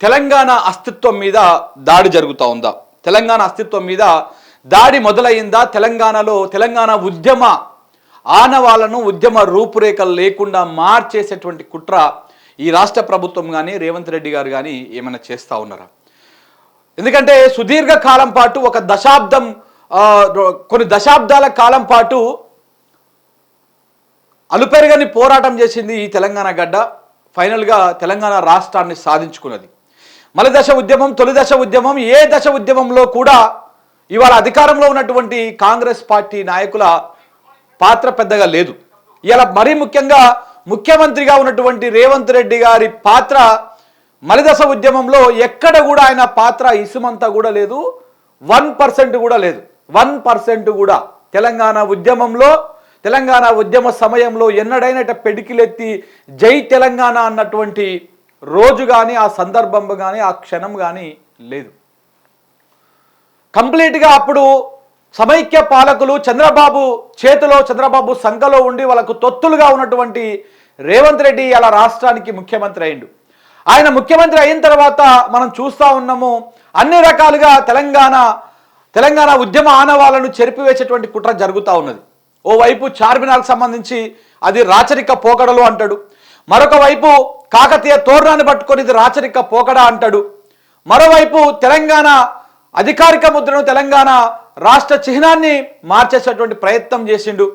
తెలంగాణ అస్తిత్వం మీద దాడి జరుగుతూ ఉందా? తెలంగాణ అస్తిత్వం మీద దాడి మొదలైందా? తెలంగాణలో తెలంగాణ ఉద్యమ ఆనవాళ్లను ఉద్యమ రూపురేఖలు లేకుండా మార్చేసేటువంటి కుట్ర ఈ రాష్ట్ర ప్రభుత్వం కానీ రేవంత్ రెడ్డి గారు కానీ ఏమైనా చేస్తూ ఉన్నారా? ఎందుకంటే సుదీర్ఘ కాలం పాటు ఒక దశాబ్దం కొన్ని దశాబ్దాల కాలం పాటు అలుపెరగని పోరాటం చేసింది ఈ తెలంగాణ గడ్డ. ఫైనల్గా తెలంగాణ రాష్ట్రాన్ని సాధించుకున్నది. మలి దశ ఉద్యమం, తొలి దశ ఉద్యమం, ఏ దశ ఉద్యమంలో కూడా ఇవాళ అధికారంలో ఉన్నటువంటి కాంగ్రెస్ పార్టీ నాయకుల పాత్ర పెద్దగా లేదు. ఇలా మరీ ముఖ్యంగా ముఖ్యమంత్రిగా ఉన్నటువంటి రేవంత్ రెడ్డి గారి పాత్ర మలిదశ ఉద్యమంలో ఎక్కడ కూడా ఆయన పాత్ర ఇసుమంతా కూడా లేదు. 1% కూడా లేదు. 1% కూడా తెలంగాణ ఉద్యమంలో, తెలంగాణ ఉద్యమ సమయంలో ఎన్నడైనా పెడికిలెత్తి జై తెలంగాణ అన్నటువంటి రోజు కానీ, ఆ సందర్భం కానీ, ఆ క్షణం కానీ లేదు. కంప్లీట్గా అప్పుడు సమైక్య పాలకులు చంద్రబాబు చేతిలో, చంద్రబాబు సంఘలో ఉండి వాళ్ళకు తొత్తులుగా ఉన్నటువంటి రేవంత్ రెడ్డి అలా రాష్ట్రానికి ముఖ్యమంత్రి అయిండు. ఆయన ముఖ్యమంత్రి అయిన తర్వాత మనం చూస్తూ ఉన్నాము అన్ని రకాలుగా తెలంగాణ ఉద్యమ ఆనవాళ్లను చెరిపివేసేటువంటి కుట్ర జరుగుతూ ఉన్నది. ఓవైపు చార్మినార్కు సంబంధించి అది రాచరిక పోకడలు అంటాడు, మరొక వైపు కాకతీయ తోరణాన్ని పట్టుకొని ఇది రాచరిక పోకడ అంటాడు, మరోవైపు తెలంగాణ అధికారిక ముద్రను, తెలంగాణ రాష్ట్ర చిహ్నాన్ని మార్చేసేటువంటి ప్రయత్నం చేసిండు.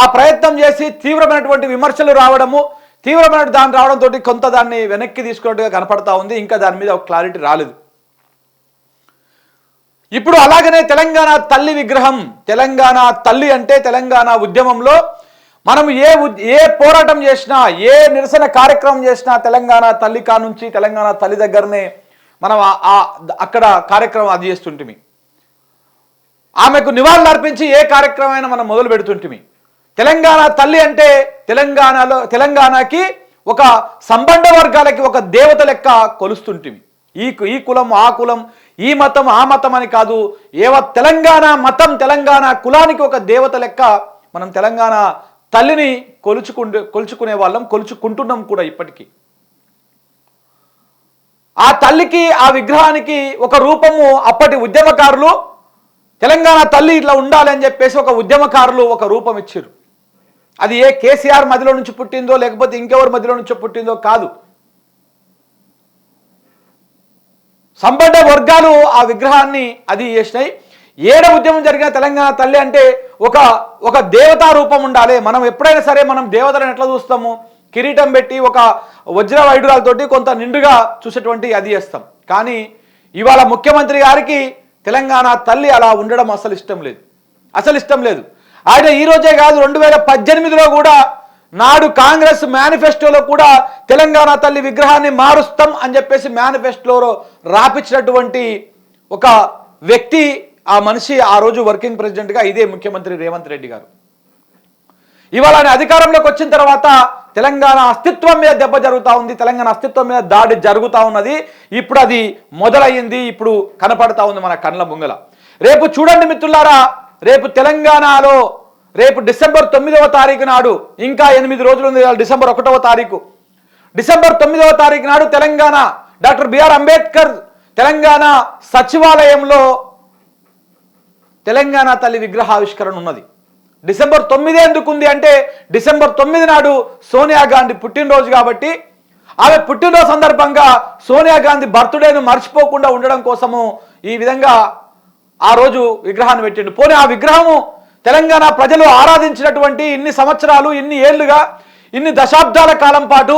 ఆ ప్రయత్నం చేసి తీవ్రమైనటువంటి విమర్శలు రావడము, తీవ్రమైన దాన్ని రావడంతో కొంత దాన్ని వెనక్కి తీసుకున్నట్టుగా కనపడతా ఉంది. ఇంకా దాని మీద ఒక క్లారిటీ రాలేదు. ఇప్పుడు అలాగనే తెలంగాణ తల్లి విగ్రహం, తెలంగాణ తల్లి అంటే తెలంగాణ ఉద్యమంలో మనం ఏ పోరాటం చేసినా, ఏ నిరసన కార్యక్రమం చేసినా తెలంగాణ తల్లి నుంచి, తెలంగాణ తల్లి దగ్గరనే మనం అక్కడ కార్యక్రమం అది చేస్తుంటిమి. ఆమెకు నివాళులు అర్పించి ఏ కార్యక్రమమైనా మనం మొదలు పెడుతుంటిమి. తెలంగాణ తల్లి అంటే తెలంగాణకి ఒక సంబంధ వర్గాలకి ఒక దేవత లెక్క కొలుస్తుంటిమి. ఈ కులం, ఆ కులం, ఈ మతం, ఆ మతం అని కాదు, తెలంగాణ మతం, తెలంగాణ కులానికి ఒక దేవత లెక్క మనం తెలంగాణ తల్లిని కొలుచుకునే వాళ్ళం, కొలుచుకుంటున్నాం కూడా ఇప్పటికీ. ఆ తల్లికి, ఆ విగ్రహానికి ఒక రూపము అప్పటి ఉద్యమకారులు తెలంగాణ తల్లి ఇట్లా ఉండాలి అని చెప్పేసి ఒక ఉద్యమకారులు ఒక రూపం ఇచ్చారు. అది ఏ కేసీఆర్ మధ్యలో నుంచి పుట్టిందో లేకపోతే ఇంకెవరి మధ్యలో నుంచో పుట్టిందో కాదు. సంబంధ వర్గాలు ఆ విగ్రహాన్ని అది చేసినాయి. ఏడ ఉద్యమం జరిగిన తెలంగాణ తల్లి అంటే ఒక దేవతా రూపం ఉండాలి. మనం ఎప్పుడైనా సరే మనం దేవతలను ఎట్లా చూస్తాము, కిరీటం పెట్టి ఒక వజ్ర వైడూరాలతోటి కొంత నిండుగా చూసేటువంటి అది చేస్తాం. కానీ ఇవాళ ముఖ్యమంత్రి గారికి తెలంగాణ తల్లి అలా ఉండడం అసలు ఇష్టం లేదు. ఆయన ఈ రోజే కాదు, 2018లో కూడా నాడు కాంగ్రెస్ మేనిఫెస్టోలో కూడా తెలంగాణ తల్లి విగ్రహాన్ని మారుస్తాం అని చెప్పేసి మేనిఫెస్టోలో రాపించినటువంటి ఒక వ్యక్తి, ఆ మనిషి ఆ రోజు వర్కింగ్ ప్రెసిడెంట్గా ఇదే ముఖ్యమంత్రి రేవంత్ రెడ్డి గారు. ఇవాళ ఆయన అధికారంలోకి వచ్చిన తర్వాత తెలంగాణ అస్తిత్వం మీద దెబ్బ జరుగుతూ ఉంది, తెలంగాణ అస్తిత్వం మీద దాడి జరుగుతూ ఉన్నది. ఇప్పుడు అది మొదలయ్యింది, ఇప్పుడు కనపడతా ఉంది మన కళ్ళ ముంగల. రేపు చూడండి మిత్రులారా, రేపు తెలంగాణలో రేపు డిసెంబర్ 9వ తారీఖు నాడు, ఇంకా 8 రోజులు ఉంది, డిసెంబర్ 1వ తారీఖు, డిసెంబర్ 9వ తారీఖు నాడు తెలంగాణ డాక్టర్ బిఆర్ అంబేద్కర్ తెలంగాణ సచివాలయంలో తెలంగాణ తల్లి విగ్రహావిష్కరణ ఉన్నది. డిసెంబర్ 9 ఎందుకు ఉంది అంటే డిసెంబర్ 9 నాడు సోనియా గాంధీ పుట్టినరోజు కాబట్టి ఆమె పుట్టినరోజు సందర్భంగా సోనియా గాంధీ బర్త్డేను మర్చిపోకుండా ఉండడం కోసము ఈ విధంగా ఆ రోజు విగ్రహాన్ని పెట్టిండు. పోనీ ఆ విగ్రహము తెలంగాణ ప్రజలు ఆరాధించినటువంటి ఇన్ని సంవత్సరాలు, ఇన్ని ఏళ్లుగా, ఇన్ని దశాబ్దాల కాలం పాటు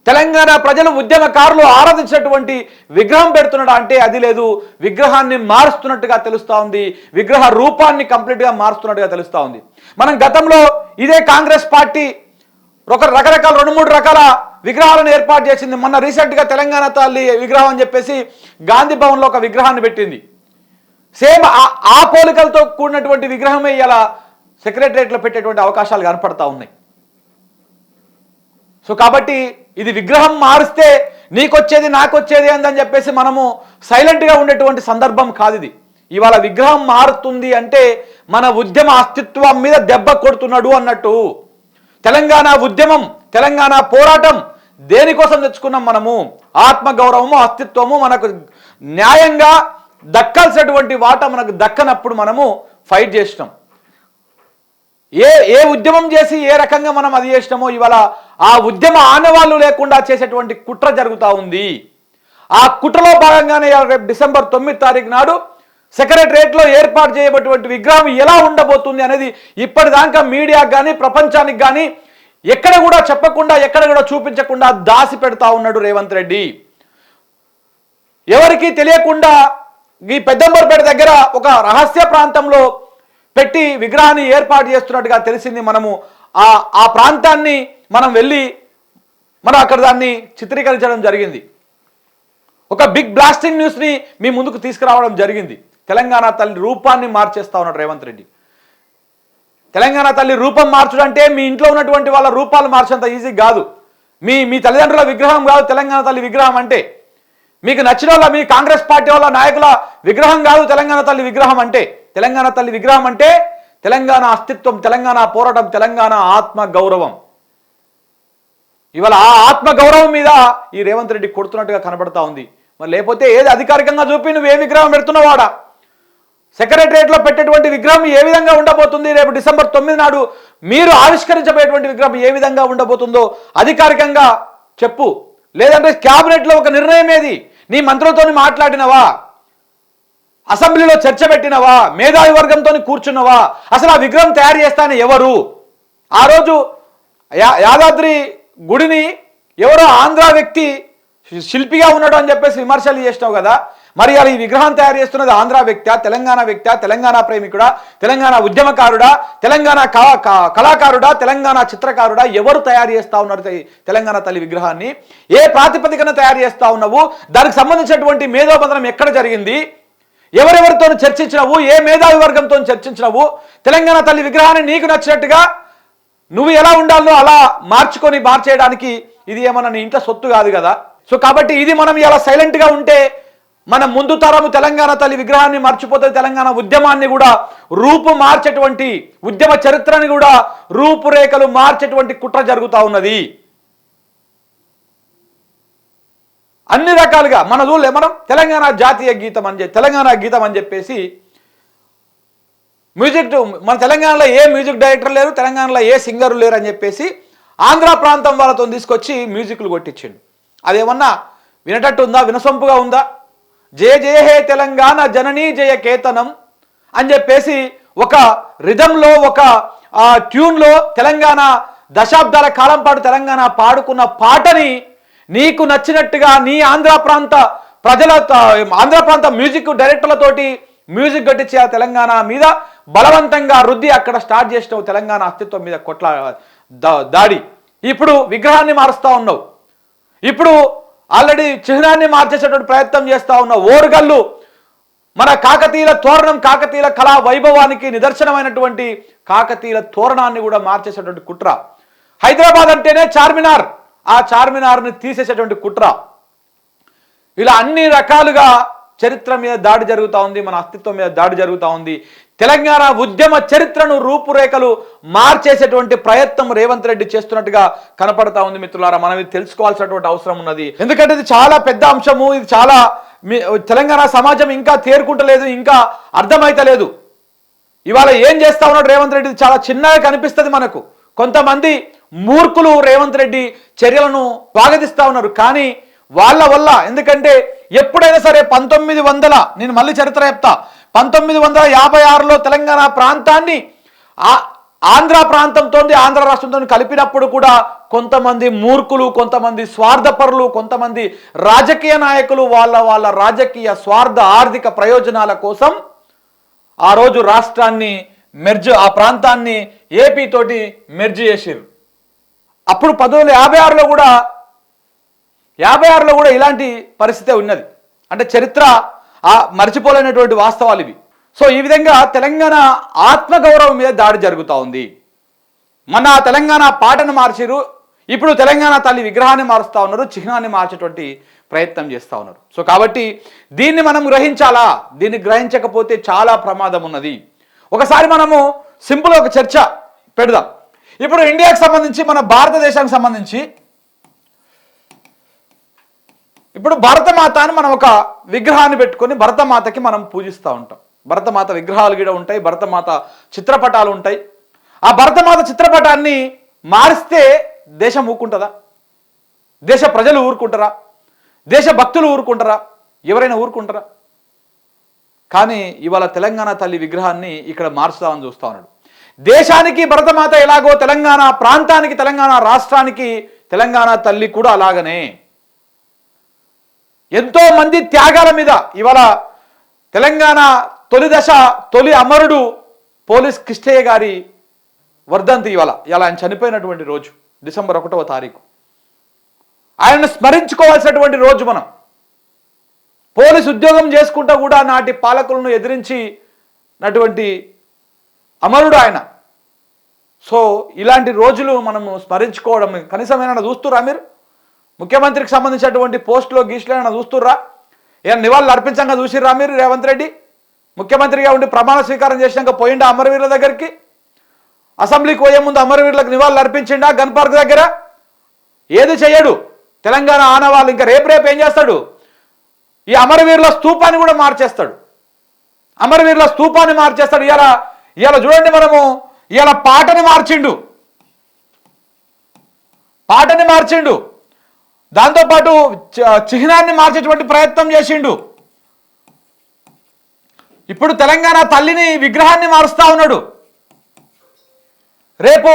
తెలంగాణ ప్రజలు, ఉద్యమకారులు ఆరాధించినటువంటి విగ్రహం పెడుతున్నాడా అంటే అది లేదు. విగ్రహాన్ని మారుస్తున్నట్టుగా తెలుస్తూ ఉంది, విగ్రహ రూపాన్ని కంప్లీట్గా మారుస్తున్నట్టుగా తెలుస్తూ ఉంది. మనం గతంలో ఇదే కాంగ్రెస్ పార్టీ రకరకాల 2-3 రకాల విగ్రహాలను ఏర్పాటు చేసింది. మొన్న రీసెంట్గా తెలంగాణ తల్లి విగ్రహం అని చెప్పేసి గాంధీ భవన్లో ఒక విగ్రహాన్ని పెట్టింది. సేమ్ ఆ పోలికలతో కూడినటువంటి విగ్రహమే ఇలా సెక్రటరియట్లో పెట్టేటువంటి అవకాశాలు కనపడతా ఉన్నాయి. సో కాబట్టి ఇది విగ్రహం మారిస్తే నీకొచ్చేది నాకొచ్చేది అని చెప్పేసి మనము సైలెంట్గా ఉండేటువంటి సందర్భం కాదు ఇది. ఇవాళ విగ్రహం మారుతుంది అంటే మన ఉద్యమ అస్తిత్వం మీద దెబ్బ కొడుతున్నాడు అన్నట్టు. తెలంగాణ ఉద్యమం, తెలంగాణ పోరాటం దేనికోసం తెచ్చుకున్నాం మనము? ఆత్మగౌరవము, అస్తిత్వము, మనకు న్యాయంగా దక్కాల్సినటువంటి వాటా మనకు దక్కనప్పుడు మనము ఫైట్ చేసినాం. ఏ ఉద్యమం చేసి ఏ రకంగా మనం అది చేసినామో ఇవాళ ఆ ఉద్యమ ఆనవాళ్ళు లేకుండా చేసేటువంటి కుట్ర జరుగుతూ ఉంది. ఆ కుట్రలో భాగంగానే రేపు డిసెంబర్ 9 తారీఖు నాడు సెక్రటరియట్లో ఏర్పాటు చేయబడినటువంటి విగ్రహం ఎలా ఉండబోతుంది అనేది ఇప్పటిదాకా మీడియాకు కానీ ప్రపంచానికి కానీ ఎక్కడ కూడా చెప్పకుండా, ఎక్కడ కూడా చూపించకుండా దాసి పెడతా ఉన్నాడు రేవంత్ రెడ్డి. ఎవరికి తెలియకుండా ఈ పెద్దంబర్పేట దగ్గర ఒక రహస్య ప్రాంతంలో పెట్టి విగ్రహాన్ని ఏర్పాటు చేస్తున్నట్టుగా తెలిసింది. మనము ఆ ప్రాంతాన్ని మనం వెళ్ళి మనం అక్కడ దాన్ని చిత్రీకరించడం జరిగింది. ఒక బిగ్ బ్లాస్టింగ్ న్యూస్ని మీ ముందుకు తీసుకురావడం జరిగింది. తెలంగాణ తల్లి రూపాన్ని మార్చేస్తా ఉన్నాడు రేవంత్ రెడ్డి. తెలంగాణ తల్లి రూపం మార్చడంటే మీ ఇంట్లో ఉన్నటువంటి వాళ్ళ రూపాలు మార్చేంత ఈజీ కాదు. మీ తల్లిదండ్రుల విగ్రహం కాదు తెలంగాణ తల్లి విగ్రహం అంటే. మీకు నచ్చిన వాళ్ళ మీ కాంగ్రెస్ పార్టీ వాళ్ళ నాయకుల విగ్రహం కాదు తెలంగాణ తల్లి విగ్రహం అంటే. తెలంగాణ తల్లి విగ్రహం అంటే తెలంగాణ అస్తిత్వం, తెలంగాణ పోరాటం, తెలంగాణ ఆత్మ గౌరవం. ఇవాళ ఆ ఆత్మ గౌరవం మీద ఈ రేవంత్ రెడ్డి కొడుతున్నట్టుగా కనబడతా ఉంది. మరి లేకపోతే ఏది అధికారికంగా చూపి నువ్వు ఏ విగ్రహం పెడుతున్నావాడా? సెక్రటరియట్లో పెట్టేటువంటి విగ్రహం ఏ విధంగా ఉండబోతుంది? రేపు డిసెంబర్ 9 నాడు మీరు ఆవిష్కరించబోయేటువంటి విగ్రహం ఏ విధంగా ఉండబోతుందో అధికారికంగా చెప్పు. లేదంటే క్యాబినెట్లో ఒక నిర్ణయం ఏది? నీ మంత్రులతో మాట్లాడినవా? అసెంబ్లీలో చర్చ పెట్టినవా? మేధావి వర్గంతో కూర్చున్నవా? అసలు ఆ విగ్రహం తయారు చేస్తానే ఎవరు? ఆ రోజు యాదాద్రి గుడిని ఎవరో ఆంధ్ర వ్యక్తి శిల్పిగా ఉన్నాడు అని చెప్పేసి విమర్శలు చేసినావు కదా. మరి అలా ఈ విగ్రహం తయారు చేస్తున్నది ఆంధ్ర వ్యక్తా, తెలంగాణ వ్యక్తా, తెలంగాణ ప్రేమికుడా, తెలంగాణ ఉద్యమకారుడా, తెలంగాణ కళాకారుడా, తెలంగాణ చిత్రకారుడా? ఎవరు తయారు చేస్తా ఉన్నారు తెలంగాణ తల్లి విగ్రహాన్ని? ఏ ప్రాతిపదికన తయారు చేస్తా ఉన్నావు? దానికి సంబంధించినటువంటి మేధోబంధనం ఎక్కడ జరిగింది? ఎవరెవరితో చర్చించినవు? ఏ మేధావి వర్గంతో చర్చించినవు? తెలంగాణ తల్లి విగ్రహాన్ని నీకు నచ్చినట్టుగా నువ్వు ఎలా ఉండాలో అలా మార్చేయడానికి ఇది ఏమన్నా నీ ఇంట్లో సొత్తు కాదు కదా. సో కాబట్టి ఇది మనం ఇలా సైలెంట్గా ఉంటే మన ముందు తరము తెలంగాణ తల్లి విగ్రహాన్ని మర్చిపోతే తెలంగాణ ఉద్యమాన్ని కూడా రూపు మార్చేటువంటి, ఉద్యమ చరిత్రని కూడా రూపురేఖలు మార్చేటువంటి కుట్ర జరుగుతూ ఉన్నది. అన్ని రకాలుగా మనం తెలంగాణ జాతీయ గీతం తెలంగాణ గీతం అని చెప్పేసి మ్యూజిక్, మన తెలంగాణలో ఏ మ్యూజిక్ డైరెక్టర్ లేరు, తెలంగాణలో ఏ సింగర్ లేరు అని చెప్పేసి ఆంధ్ర ప్రాంతం వాళ్ళతో తీసుకొచ్చి మ్యూజిక్లు కొట్టించిండు. అదేమన్నా వినటట్టు ఉందా? వినసొంపుగా ఉందా? జయ జయ హే తెలంగాణ జననీ జయ కేతనం అని చెప్పేసి ఒక రిథంలో, ఒక ట్యూన్లో తెలంగాణ దశాబ్దాల కాలం పాటు తెలంగాణ పాడుకున్న పాటని నీకు నచ్చినట్టుగా నీ ఆంధ్ర ప్రాంత మ్యూజిక్ డైరెక్టర్లతోటి మ్యూజిక్ కట్టించి ఆ తెలంగాణ మీద బలవంతంగా రుద్ది అక్కడ స్టార్ట్ చేసినావు తెలంగాణ అస్తిత్వం మీద దాడి. ఇప్పుడు విగ్రహాన్ని మారుస్తా ఉన్నావు. ఇప్పుడు ఆల్రెడీ చిహ్నాన్ని మార్చేసేటువంటి ప్రయత్నం చేస్తా ఉన్నావు. ఓరుగల్లు మన కాకతీయుల తోరణం, కాకతీయుల కళా వైభవానికి నిదర్శనమైనటువంటి కాకతీయుల తోరణాన్ని కూడా మార్చేసేటువంటి కుట్ర. హైదరాబాద్ అంటేనే చార్మినార్, ఆ చార్మినార్ని తీసేసేటువంటి కుట్ర. ఇలా అన్ని రకాలుగా చరిత్ర మీద దాడి జరుగుతూ ఉంది, మన అస్తిత్వం మీద దాడి జరుగుతూ ఉంది. తెలంగాణ ఉద్యమ చరిత్రను రూపురేఖలు మార్చేసేటువంటి ప్రయత్నం రేవంత్ రెడ్డి చేస్తున్నట్టుగా కనపడతా ఉంది. మిత్రులారా, మనం ఇది తెలుసుకోవాల్సినటువంటి అవసరం ఉన్నది. ఎందుకంటే ఇది చాలా పెద్ద అంశము. ఇది చాలా తెలంగాణ సమాజం ఇంకా తేరుకుంటలేదు, ఇంకా అర్థమైతలేదు. ఇవాళ ఏం చేస్తా ఉన్నాడు రేవంత్ రెడ్డి చాలా చిన్నగా కనిపిస్తుంది మనకు. కొంతమంది మూర్ఖులు రేవంత్ రెడ్డి చర్యలను స్వాగతిస్తా ఉన్నారు. కానీ వాళ్ళ వల్ల, ఎందుకంటే ఎప్పుడైనా సరే 1900, నేను మళ్ళీ చరిత్ర చెప్తా, 1956లో తెలంగాణ ప్రాంతాన్ని ఆంధ్ర ప్రాంతంతో, ఆంధ్ర రాష్ట్రంతో కలిపినప్పుడు కూడా కొంతమంది మూర్ఖులు, కొంతమంది స్వార్థపరులు, కొంతమంది రాజకీయ నాయకులు వాళ్ళ రాజకీయ స్వార్థ ఆర్థిక ప్రయోజనాల కోసం ఆ రోజు రాష్ట్రాన్ని ఆ ప్రాంతాన్ని ఏపీ తోటి మెర్జ్ చేసారు. అప్పుడు 1956లో కూడా ఇలాంటి పరిస్థితే ఉన్నది. అంటే చరిత్ర మర్చిపోలేనటువంటి వాస్తవాలు ఇవి. సో ఈ విధంగా తెలంగాణ ఆత్మగౌరవం మీద దాడి జరుగుతూ ఉంది. మన తెలంగాణ పాటను మార్చిరు, ఇప్పుడు తెలంగాణ తల్లి విగ్రహాన్ని మారుస్తూ ఉన్నారు, చిహ్నాన్ని మార్చేటువంటి ప్రయత్నం చేస్తూ ఉన్నారు. సో కాబట్టి దీన్ని మనం గ్రహించాలా? దీన్ని గ్రహించకపోతే చాలా ప్రమాదం ఉన్నది. ఒకసారి మనము సింపుల్ ఒక చర్చ పెడదాం. ఇప్పుడు ఇండియాకి సంబంధించి, మన భారతదేశానికి సంబంధించి ఇప్పుడు భరతమాత అని మనం ఒక విగ్రహాన్ని పెట్టుకొని భరతమాతకి మనం పూజిస్తూ ఉంటాం. భరతమాత విగ్రహాలు కూడా ఉంటాయి, భరతమాత చిత్రపటాలు ఉంటాయి. ఆ భరతమాత చిత్రపటాన్ని మారిస్తే దేశం ఊరుకుంటుందా? దేశ ప్రజలు ఊరుకుంటారా? దేశ భక్తులు ఊరుకుంటారా? ఎవరైనా ఊరుకుంటారా? కానీ ఇవాళ తెలంగాణ తల్లి విగ్రహాన్ని ఇక్కడ మార్చుదామని చూస్తా ఉన్నాడు. దేశానికి భరతమాత ఎలాగో తెలంగాణ ప్రాంతానికి, తెలంగాణ రాష్ట్రానికి తెలంగాణ తల్లి కూడా అలాగనే. ఎంతో మంది త్యాగాల మీద ఇవాళ తెలంగాణ తొలి దశ తొలి అమరుడు పోలీస్ కృష్ణయ్య గారి వర్ధంతి ఇవాళ ఆయన చనిపోయినటువంటి రోజు డిసెంబర్ 1వ తారీఖు. ఆయనను స్మరించుకోవాల్సినటువంటి రోజు. మనం పోలీసు ఉద్యోగం చేసుకుంటూ కూడా నాటి పాలకులను ఎదిరించినటువంటి అమరుడు ఆయన. సో ఇలాంటి రోజులు మనము స్మరించుకోవడం కనీసం ఏమైనా చూస్తుర్రా మీరు? ముఖ్యమంత్రికి సంబంధించినటువంటి పోస్టులో గీస్టులో ఏమైనా చూస్తుర్రా? ఏమైనా నివాళులు అర్పించంగా చూసిర్రా మీరు? రేవంత్ రెడ్డి ముఖ్యమంత్రిగా ఉండి ప్రమాణ స్వీకారం చేసినాక పోయిండా అమరవీరుల దగ్గరికి? అసెంబ్లీకి పోయే ముందు అమరవీరులకు నివాళులు అర్పించిండా గన్ పార్క్ దగ్గర? ఏది చేయడు. తెలంగాణ ఆనవాళ్ళు ఇంకా రేపు ఏం చేస్తాడు? ఈ అమరవీరుల స్తూపాన్ని కూడా మార్చేస్తాడు. అమరవీరుల స్తూపాన్ని మార్చేస్తాడు. ఇవాళ చూడండి, మనము ఇవాళ పాటని మార్చిండు, దాంతోపాటు చిహ్నాన్ని మార్చేటువంటి ప్రయత్నం చేసిండు. ఇప్పుడు తెలంగాణ తల్లిని విగ్రహాన్ని మారుస్తా ఉన్నాడు. రేపు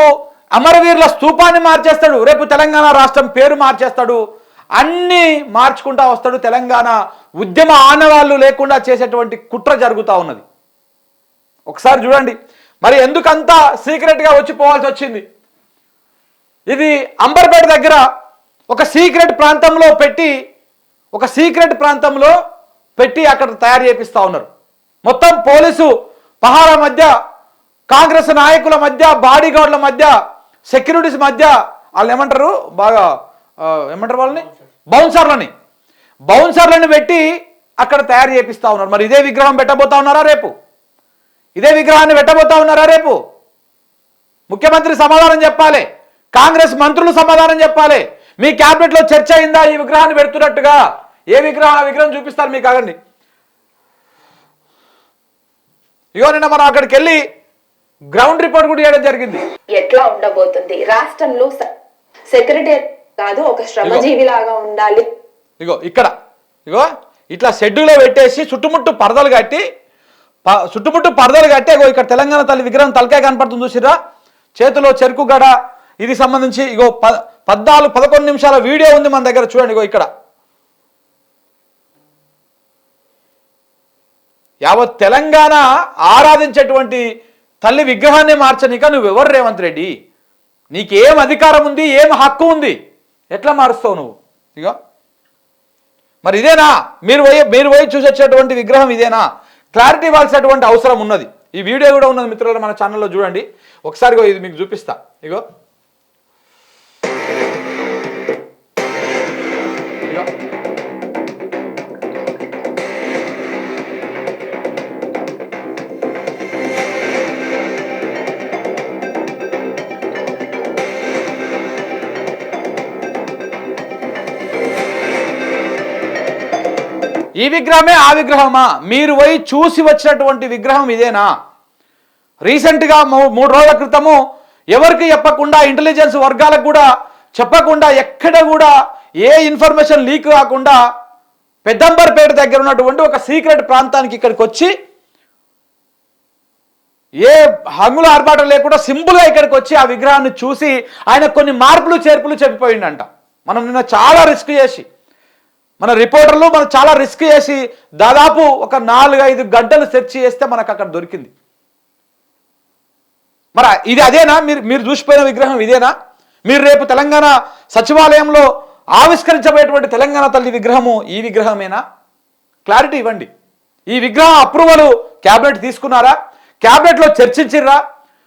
అమరవీరుల స్తూపాన్ని మార్చేస్తాడు, రేపు తెలంగాణ రాష్ట్రం పేరు మార్చేస్తాడు. అన్నీ మార్చుకుంటా వస్తాడు. తెలంగాణ ఉద్యమ ఆనవాళ్ళు లేకుండా చేసేటువంటి కుట్ర జరుగుతూ ఉన్నది. ఒకసారి చూడండి, మరి ఎందుకంతా సీక్రెట్గా వచ్చిపోవాల్సి వచ్చింది? ఇది అంబర్పేట దగ్గర ఒక సీక్రెట్ ప్రాంతంలో పెట్టి అక్కడ తయారు చేపిస్తూ ఉన్నారు. మొత్తం పోలీసు పహారా మధ్య, కాంగ్రెస్ నాయకుల మధ్య, బాడీగార్డుల మధ్య, సెక్యూరిటీస్ మధ్య వాళ్ళు ఏమంటారు, బాగా ఏమంటారు వాళ్ళని, బౌన్సర్లని పెట్టి అక్కడ తయారు చేపిస్తూ ఉన్నారు. మరి ఇదే విగ్రహం పెట్టబోతా ఉన్నారా రేపు? ఇదే విగ్రహాన్ని పెట్టబోతా ఉన్నారా రేపు? ముఖ్యమంత్రి సమాధానం చెప్పాలి, కాంగ్రెస్ మంత్రులు సమాధానం చెప్పాలి. మీ క్యాబినెట్లో చర్చ అయిందా ఈ విగ్రహాన్ని పెడుతున్నట్టుగా? ఏ విగ్రహం? ఆ విగ్రహం చూపిస్తారు మీకు, ఆగండి. ఇగో నిన్న మనం అక్కడికి వెళ్ళి గ్రౌండ్ రిపోర్ట్ కూడా చేయడం జరిగింది. ఎట్లా ఉండబోతుంది రాష్ట్రంలో? సెక్రటరీ కాదు, ఒక శ్రమజీవి లాగా ఉండాలి. ఇగో ఇట్లా షెడ్యూలో పెట్టేసి చుట్టుముట్టు పరదలు కట్టి ఇక్కడ తెలంగాణ తల్లి విగ్రహం తలకాయ కనపడుతుంది చూసిరా? చేతిలో చెరుకు గడ, ఇది సంబంధించి 11 నిమిషాల వీడియో ఉంది మన దగ్గర, చూడండి. ఇక్కడ యావత్ తెలంగాణ ఆరాధించేటువంటి తల్లి విగ్రహాన్ని మార్చనిక నువ్వెవరు రేవంత్ రెడ్డి? నీకేం అధికారం ఉంది, ఏం హక్కు ఉంది? ఎట్లా మారుస్తావు నువ్వు? మరి ఇదేనా మీరు పోయి చూసొచ్చేటువంటి విగ్రహం? ఇదేనా? క్లారిటీ ఇవ్వాల్సినటువంటి అవసరం ఉన్నది. ఈ వీడియో కూడా ఉన్నది మిత్రులు, మన ఛానల్లో చూడండి ఒకసారి. ఇది మీకు చూపిస్తా. ఈ విగ్రహమే ఆ విగ్రహమా? మీరు పోయి చూసి వచ్చినటువంటి విగ్రహం ఇదేనా? రీసెంట్గా 3 రోజుల క్రితము ఎవరికి చెప్పకుండా, ఇంటెలిజెన్స్ వర్గాలకు కూడా చెప్పకుండా, ఎక్కడ కూడా ఏ ఇన్ఫర్మేషన్ లీక్ కాకుండా పెద్దంబర్పేట దగ్గర ఉన్నటువంటి ఒక సీక్రెట్ ప్రాంతానికి ఇక్కడికి వచ్చి ఏ హంగుల ఆర్భాటం లేకుండా సింపుల్గా ఇక్కడికి వచ్చి ఆ విగ్రహాన్ని చూసి ఆయన కొన్ని మార్పులు చేర్పులు చెప్పిపోయిందంట. మనం నిన్న చాలా రిస్క్ చేసి, మన రిపోర్టర్లు చాలా రిస్క్ చేసి దాదాపు ఒక 4-5 గంటలు సెర్చ్ చేస్తే మనకు అక్కడ దొరికింది. మరి ఇది అదేనా? మీరు చూసిపోయిన విగ్రహం ఇదేనా? మీరు రేపు తెలంగాణ సచివాలయంలో ఆవిష్కరించబోయేటువంటి తెలంగాణ తల్లి విగ్రహము ఈ విగ్రహమేనా? క్లారిటీ ఇవ్వండి. ఈ విగ్రహం అప్రూవల్ క్యాబినెట్ తీసుకున్నారా? క్యాబినెట్లో చర్చించిర్రా?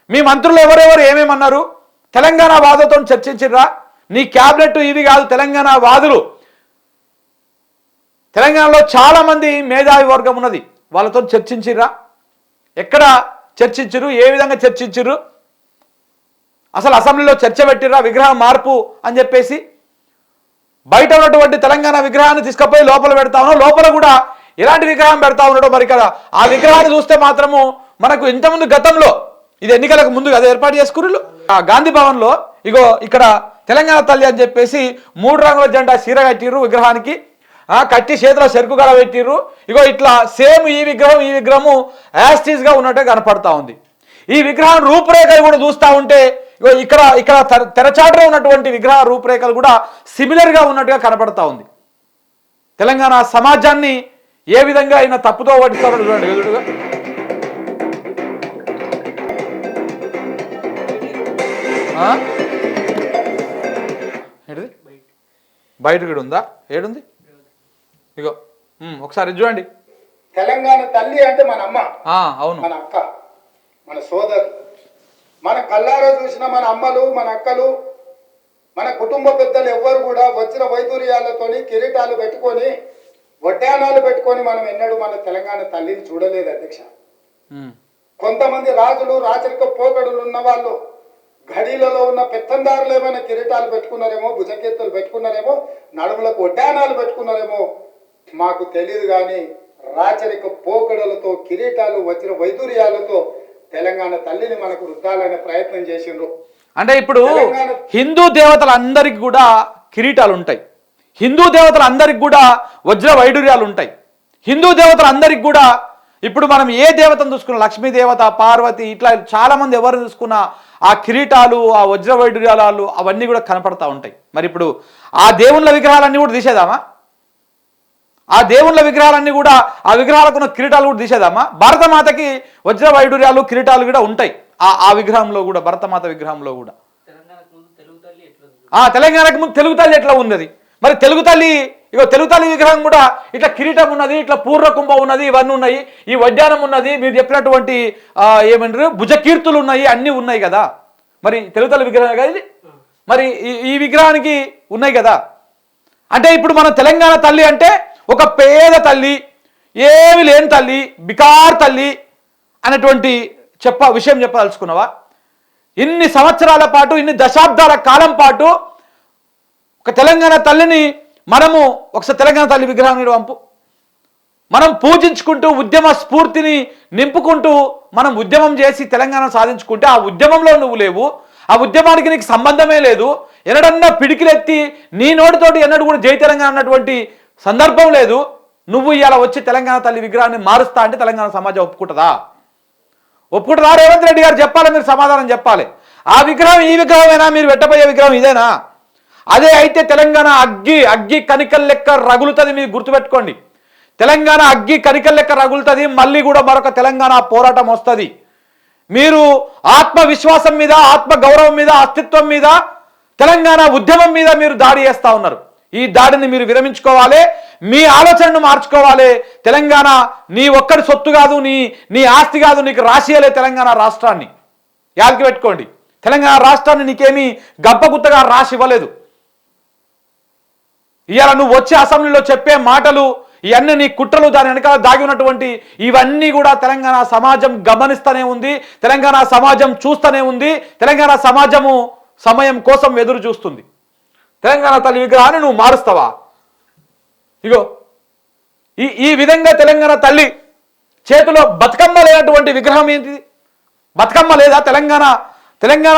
మీ మంత్రులు ఎవరెవరు ఏమేమన్నారు? తెలంగాణ వాదులతో చర్చించిర్రా? నీ క్యాబినెట్ ఇది కాదు, తెలంగాణ వాదులు. తెలంగాణలో చాలా మంది మేధావి వర్గం ఉన్నది, వాళ్ళతో చర్చించిర్రా? ఎక్కడ చర్చించరు? ఏ విధంగా చర్చించరు? అసలు అసెంబ్లీలో చర్చ పెట్టిర్రా విగ్రహం మార్పు అని చెప్పేసి? బయట ఉన్నటువంటి తెలంగాణ విగ్రహాన్ని తీసుకుపోయి లోపల పెడతా ఉన్నాం, లోపల కూడా ఎలాంటి విగ్రహం పెడతా ఉన్నాడో మరి కదా. ఆ విగ్రహాన్ని చూస్తే మాత్రము మనకు ఇంతకుముందు గతంలో ఇది ఎన్నికలకు ముందు కదా ఏర్పాటు చేసుకున్నారు ఆ గాంధీ భవన్ లో, ఇగో ఇక్కడ తెలంగాణ తల్లి అని చెప్పేసి 3 రంగుల జెండా చీర కట్టిర్రు విగ్రహానికి, కట్టి చేతిలో చెరుకు గడ పెట్టిర్రు. ఇగో ఇట్లా సేమ్ ఈ విగ్రహము యాస్టీస్ గా ఉన్నట్టే కనపడతా ఉంది. ఈ విగ్రహం రూపురేఖలు కూడా చూస్తూ ఉంటే ఇగో ఇక్కడ తెరచాటులో ఉన్నటువంటి విగ్రహ రూపురేఖలు కూడా సిమిలర్ గా ఉన్నట్టుగా కనపడతా ఉంది. తెలంగాణ సమాజాన్ని ఏ విధంగా ఆయన తప్పుతో పట్టిస్తారో చూడండి ఎదురుగా. ఏంటిది బయట కూడా ఉందా? ఏడుంది? ఇగో ఒకసారి చూడండి. తెలంగాణ తల్లి అంటే మన అమ్మ, అవును, మన అక్క, మన సోదరు. మన కళ్ళారా చూసిన మన అమ్మలు, మన అక్కలు, మన కుటుంబ పెద్దలు ఎవ్వరు కూడా వజ్ర వైదూర్యాలతోని కిరీటాలు పెట్టుకొని వడ్డానాలు పెట్టుకొని మనం ఎన్నడూ మన తెలంగాణ తల్లిని చూడలేదు అధ్యక్ష. కొంతమంది రాజులు, రాచరిక పోకడులు ఉన్న వాళ్ళు గడిలలో ఉన్న పెత్తందారులు ఏమైనా కిరీటాలు పెట్టుకున్నారేమో, భుజకీర్తులు పెట్టుకున్నారేమో, నడుములకు వడ్డానాలు పెట్టుకున్నారేమో మాకు తెలియదు. కానీ రాచరిక పోకడలతో కిరీటాలు, వజ్ర వైదూర్యాలతో తెలంగాణ తల్లిని మనకు రుద్దాలనే ప్రయత్నం చేసిండ్రు. అంటే ఇప్పుడు హిందూ దేవతలందరికి కూడా కిరీటాలు ఉంటాయి, హిందూ దేవతలందరికి కూడా వజ్ర వైడూర్యాలు ఉంటాయి, హిందూ దేవతలందరికి కూడా ఇప్పుడు మనం ఏ దేవతను చూసుకున్నా, లక్ష్మీ దేవత, పార్వతి, ఇట్లా చాలా మంది ఎవరు చూసుకున్నా ఆ కిరీటాలు, ఆ వజ్ర వైడూర్యాలు అవన్నీ కూడా కనపడతా ఉంటాయి. మరి ఇప్పుడు ఆ దేవుళ్ళ విగ్రహాలన్నీ కూడా తీసేదామా? ఆ దేవుళ్ళ విగ్రహాలన్నీ కూడా ఆ విగ్రహాలకు ఉన్న కిరీటాలు కూడా తీసేదామా? భారతమాతకి వజ్ర వైడూర్యాలు కిరీటాలు కూడా ఉంటాయి ఆ విగ్రహంలో కూడా, భరతమాత విగ్రహంలో కూడా. తెలంగాణకు ముందు తెలుగు తల్లి ఎట్లా ఉన్నది? మరి తెలుగు తల్లి, ఇగో తెలుగు తల్లి విగ్రహం కూడా ఇట్లా కిరీటం ఉన్నది, ఇట్లా పూర్ణ కుంభం ఉన్నది, ఇవన్నీ ఉన్నాయి, ఈ వడ్డానం ఉన్నది, మీరు చెప్పినటువంటి ఏమంటారు భుజకీర్తులు ఉన్నాయి, అన్నీ ఉన్నాయి కదా. మరి తెలుగు తల్లి విగ్రహం కదా ఇది. మరి ఈ విగ్రహానికి ఉన్నాయి కదా. అంటే ఇప్పుడు మన తెలంగాణ తల్లి అంటే ఒక పేద తల్లి, ఏమి లేని తల్లి, బికార్ తల్లి అనేటువంటి విషయం చెప్పదలుచుకున్నావా? ఇన్ని సంవత్సరాల పాటు, ఇన్ని దశాబ్దాల కాలం పాటు ఒక తెలంగాణ తల్లిని మనము ఒకసారి తెలంగాణ తల్లి విగ్రహాన్ని పంపు, మనం పూజించుకుంటూ ఉద్యమ స్ఫూర్తిని నింపుకుంటూ మనం ఉద్యమం చేసి తెలంగాణ సాధించుకుంటే ఆ ఉద్యమంలో నువ్వు లేవు, ఆ ఉద్యమానికి నీకు సంబంధమే లేదు. ఎన్నడన్నా పిడికిలెత్తి నీ నోటితోటి ఎన్నడూ కూడా జై తెలంగాణ అన్నటువంటి సందర్భం లేదు. నువ్వు ఇలా వచ్చి తెలంగాణ తల్లి విగ్రహాన్ని మారుస్తా అంటే తెలంగాణ సమాజం ఒప్పుకుంటుందా? రేవంత్ రెడ్డి గారు చెప్పాలి, మీరు సమాధానం చెప్పాలి. ఆ విగ్రహం ఈ విగ్రహమేనా? మీరు పెట్టబోయే విగ్రహం ఇదేనా? అదే అయితే తెలంగాణ అగ్గి కనికల లెక్క రగులుతుంది. మీరు గుర్తుపెట్టుకోండి, తెలంగాణ అగ్గి కనికల లెక్క రగులుతుంది. మళ్ళీ కూడా మరొక తెలంగాణ పోరాటం వస్తుంది. మీరు ఆత్మవిశ్వాసం మీద, ఆత్మ గౌరవం మీద, అస్తిత్వం మీద, తెలంగాణ ఉద్యమం మీద మీరు దాడి చేస్తా ఉన్నారు. ఈ దాడిని మీరు విరమించుకోవాలి, మీ ఆలోచనను మార్చుకోవాలి. తెలంగాణ నీ ఒక్కడి సొత్తు కాదు, నీ ఆస్తి కాదు, నీకు రాసియలే తెలంగాణ రాష్ట్రాన్ని. యాదకి పెట్టుకోండి, తెలంగాణ రాష్ట్రాన్ని నీకేమీ గబ్బగుత్తగా రాసి ఇవ్వలేదు. ఇవాళ నువ్వు వచ్చే అసెంబ్లీలో చెప్పే మాటలు ఇవన్నీ నీ కుట్రలు, దాని వెనకాల దాగి ఉన్నటువంటి ఇవన్నీ కూడా తెలంగాణ సమాజం గమనిస్తూనే ఉంది, తెలంగాణ సమాజం చూస్తూనే ఉంది, తెలంగాణ సమాజము సమయం కోసం ఎదురు చూస్తుంది. తెలంగాణ తల్లి విగ్రహాన్ని నువ్వు మారుస్తావా? ఇగో ఈ విధంగా తెలంగాణ తల్లి చేతిలో బతుకమ్మ లేనటువంటి విగ్రహం ఏంటిది? బతుకమ్మ లేదా? తెలంగాణ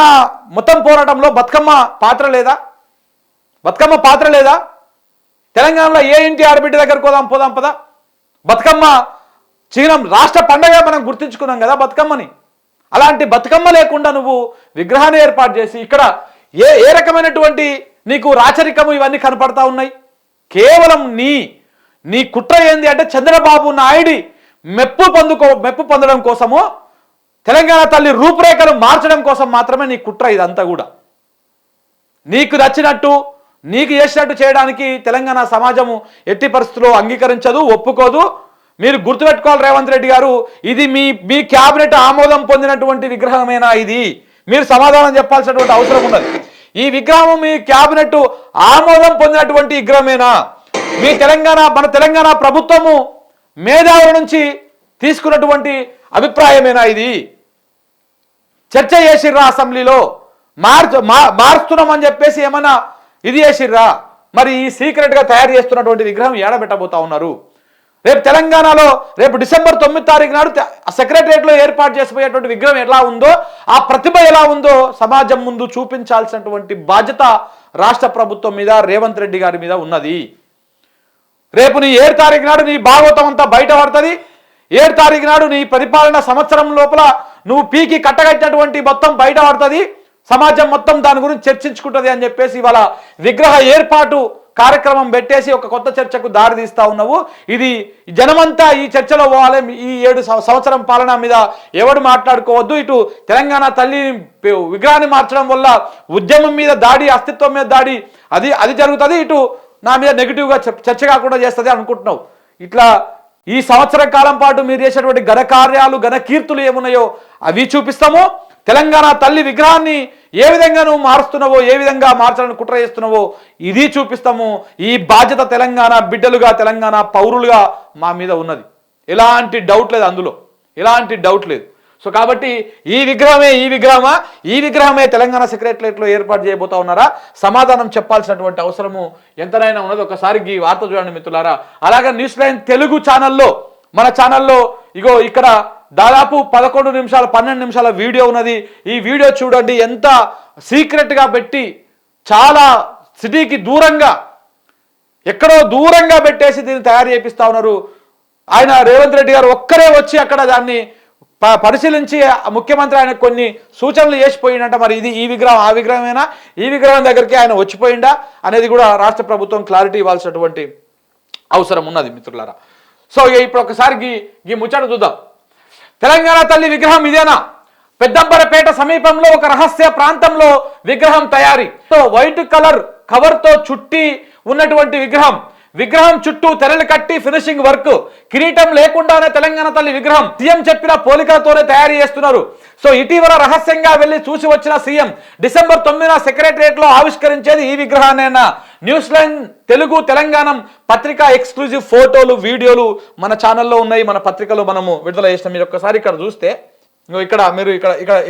మొత్తం పోరాటంలో బతుకమ్మ పాత్ర లేదా? బతుకమ్మ పాత్ర లేదా? తెలంగాణలో ఏ ఇంటి ఆడబిడ్డ దగ్గర పోదాం పదా. బతుకమ్మ చిహ్నం, రాష్ట్ర పండగ మనం గుర్తించుకున్నాం కదా బతుకమ్మని. అలాంటి బతుకమ్మ లేకుండా నువ్వు విగ్రహాన్ని ఏర్పాటు చేసి ఇక్కడ ఏ రకమైనటువంటి నీకు రాచరికము ఇవన్నీ కనపడతా ఉన్నాయి. కేవలం నీ కుట్ర ఏంది అంటే చంద్రబాబు నాయుడి మెప్పు పొందడం కోసము, తెలంగాణ తల్లి రూపురేఖలు మార్చడం కోసం మాత్రమే నీ కుట్ర ఇదంతా కూడా. నీకు నచ్చినట్టు, నీకు చేసినట్టు చేయడానికి తెలంగాణ సమాజము ఎట్టి పరిస్థితుల్లో అంగీకరించదు, ఒప్పుకోదు. మీరు గుర్తుపెట్టుకోవాలి రేవంత్ రెడ్డి గారు, ఇది మీ క్యాబినెట్ ఆమోదం పొందినటువంటి విగ్రహమేనా? ఇది మీరు సమాధానం చెప్పాల్సినటువంటి అవసరం ఉన్నది. ఈ విగ్రహం మీ క్యాబినెట్ ఆమోదం పొందినటువంటి విగ్రహమేనా? మన తెలంగాణ ప్రభుత్వము మేధావుల నుంచి తీసుకున్నటువంటి అభిప్రాయమేనా? ఇది చర్చ చేసిర్రా అసెంబ్లీలో? మారుస్తున్నామని చెప్పేసి ఏమన్నా ఇది చేసిర్రా? మరి ఈ సీక్రెట్గా తయారు చేస్తున్నటువంటి విగ్రహం ఏడబెట్టబోతా ఉన్నారు? రేపు తెలంగాణలో రేపు డిసెంబర్ 9 తారీఖు నాడు సెక్రటరియట్లో ఏర్పాటు చేసిపోయేటువంటి విగ్రహం ఎలా ఉందో, ఆ ప్రతిభ ఎలా ఉందో సమాజం ముందు చూపించాల్సినటువంటి బాధ్యత రాష్ట్ర ప్రభుత్వం మీద, రేవంత్ రెడ్డి గారి మీద ఉన్నది. రేపు నీ 7 తారీఖు నాడు నీ భాగవతం అంతా బయటపడుతుంది. 7 తారీఖు నాడు నీ పరిపాలన సంవత్సరం లోపల నువ్వు పీకి కట్టగట్టినటువంటి మొత్తం బయటపడుతుంది. సమాజం మొత్తం దాని గురించి చర్చించుకుంటుంది అని చెప్పేసి ఇవాళ విగ్రహ ఏర్పాటు కార్యక్రమం పెట్టేసి ఒక కొత్త చర్చకు దారి తీస్తా ఉన్నావు. ఇది జనమంతా ఈ చర్చలో పోవాలి. ఈ 7 సంవత్సరం పాలన మీద ఎవడు మాట్లాడుకోవద్దు. ఇటు తెలంగాణ తల్లి విగ్రహాన్ని మార్చడం వల్ల ఉద్యమం మీద దాడి, అస్తిత్వం మీద దాడి అది జరుగుతుంది. ఇటు నా మీద నెగిటివ్గా చర్చ కాకుండా చేస్తుంది అనుకుంటున్నావు. ఇట్లా ఈ సంవత్సర కాలం పాటు మీరు చేసేటువంటి ఘనకార్యాలు, ఘనకీర్తులు ఏమున్నాయో అవి చూపిస్తాము. తెలంగాణ తల్లి విగ్రహాన్ని ఏ విధంగా నువ్వు మారుస్తున్నావో, ఏ విధంగా మార్చాలని కుట్ర చేస్తున్నావో ఇది చూపిస్తాము. ఈ బాధ్యత తెలంగాణ బిడ్డలుగా, తెలంగాణ పౌరులుగా మా మీద ఉన్నది. ఎలాంటి డౌట్ లేదు, అందులో ఎలాంటి డౌట్ లేదు. సో కాబట్టి ఈ విగ్రహమే తెలంగాణ సెక్రటరియట్లో ఏర్పాటు చేయబోతా ఉన్నారా? సమాధానం చెప్పాల్సినటువంటి అవసరము ఎంతనైనా ఉన్నది. ఒకసారి ఈ వార్త చూడండి మిత్రులారా. అలాగే న్యూస్ లైన్ తెలుగు ఛానల్లో, మన ఛానల్లో ఇగో ఇక్కడ దాదాపు 11 నిమిషాలు 12 నిమిషాల వీడియో ఉన్నది. ఈ వీడియో చూడండి. ఎంత సీక్రెట్గా పెట్టి, చాలా సిటీకి దూరంగా, ఎక్కడో దూరంగా పెట్టేసి దీన్ని తయారు చేపిస్తా ఉన్నారు. ఆయన రేవంత్ రెడ్డి గారు ఒక్కరే వచ్చి అక్కడ దాన్ని పరిశీలించి ముఖ్యమంత్రి ఆయన కొన్ని సూచనలు చేసిపోయిందంట. మరి ఇది ఈ విగ్రహం ఆ విగ్రహమేనా? ఈ విగ్రహం దగ్గరికి ఆయన వచ్చిపోయిందా అనేది కూడా రాష్ట్ర ప్రభుత్వం క్లారిటీ ఇవ్వాల్సినటువంటి అవసరం ఉన్నది మిత్రులారా. సో ఇప్పుడు ఒకసారి ఈ ముచ్చట చూద్దాం. తెలంగాణ తల్లి విగ్రహం ఇదేనా? పెద్దంబరపేట సమీపంలో ఒక రహస్య ప్రాంతంలో విగ్రహం తయారీ. వైట్ కలర్ కవర్తో చుట్టి ఉన్నటువంటి విగ్రహం చుట్టూ తెరలు కట్టి ఫినిషింగ్ వర్క్, కిరీటం లేకుండానే తెలంగాణ తల్లి విగ్రహం సీఎం చెప్పిన పోలికలతోనే తయారు చేస్తున్నారు. సో ఇటీవల రహస్యంగా వెళ్లి చూసి వచ్చిన సీఎం డిసెంబర్ 9న సెక్రటరియట్లో ఆవిష్కరించేది ఈ విగ్రహాన్నేనా? న్యూస్ లైన్ తెలుగు తెలంగాణ పత్రిక ఎక్స్క్లూజివ్ ఫోటోలు, వీడియోలు మన ఛానల్లో ఉన్నాయి, మన పత్రికలో మనము విడుదల చేసిన. మీరు ఒక్కసారి ఇక్కడ చూస్తే ఇక్కడ మీరు